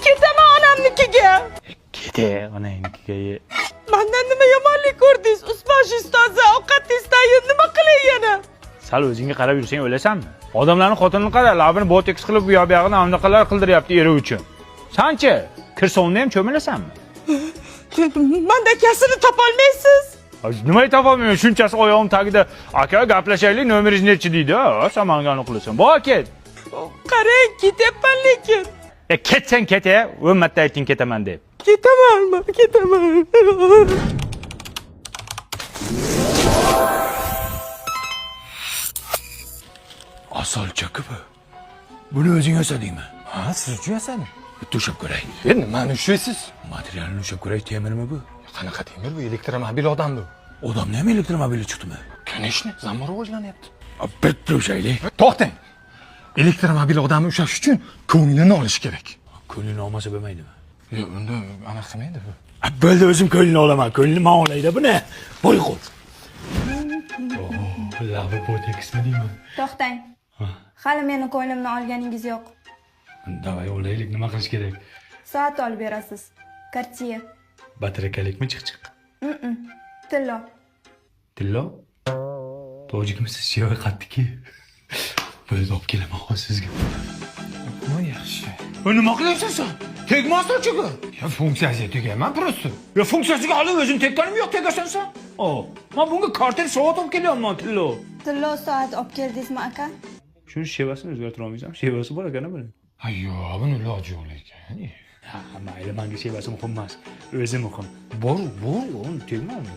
Ketaman onamnikiga. Kete onangnikiga. Mendan nima yomonlik ko'rdingiz? Usmosh ustozi, ovqat istayin nima qilay yana? Sal o'zingga qarab yursang o'lasanmi? Odamlarning xotinini qara, labini boteks qilib bu yoq-buyog'ini amnaqalar qildiryapti eri uchun. Sanchi kirsovni ham cho'milasanmi? Menda kasini topolmaysiz. Nimaga topolmayman? Shunchasi oyog'im tagida aka gaplashaylik, nomeringiz nechi deydi. Sen menga aniqlasan. Bo ket. Qarang, ketyapman lekin. Ketsang kete, o'lmatda ayting ketaman deb. Ketamanmi? Ketaman. Asolchaki bu. Buni o'zing yasadingmi? Ha, siz uchun yasadim. Bitta ushab ko'ray. Nimani ushlaysiz? Materialni ushab ko'ray, temirmi bu? Qanaqa temir bu? Elektromobil odam bu. Odamni ham elektromobili chiqdimi? Конечно, zamon rivojlanyapti. Bitta ushaylik. To'xtang. Elektromobil odamni ushlash uchun ko'nglini olish kerak. Ko'nglini olmasa bo'lmaydimi? Yo'q, unda anaqa qilmaydi bu. Bo'ldi, o'zim ko'nglini olaman. Ko'nglini men olayda buni. Qo'y qo'y. Labi boteksmi deyman? To'xtang. Hali meni ko'nglimni olganingiz yo'q. Davay olaylik, nima qilish kerak? Soat olib berasiz. Cartier. Batarakalikmi chiq-chiq? Tillo. Tillo? Tojikmisiz? Yo'q, qatdiki. Bo'ldi, olib kelaman hozir sizga. Bu yaxshi. Nima qilyapsan sen? Tegmasdan-chiku. Ya funksiyasiga tegaman просто. Ya funksiyasiga hali o'zim tekkanim yo'q, tegasan sen. Men bunga kartel soat olib kelyapman, Tillo. Tillo soat olib keldingizmi, aka? Shuni shevasini o'zgartira olmaysam, shevasi bor ekan buni. Ayyo, buni iloji yo'q lekin. Ha, mayli, menga shevasi muhim emas. O'zi muhim. Uni tegma uni.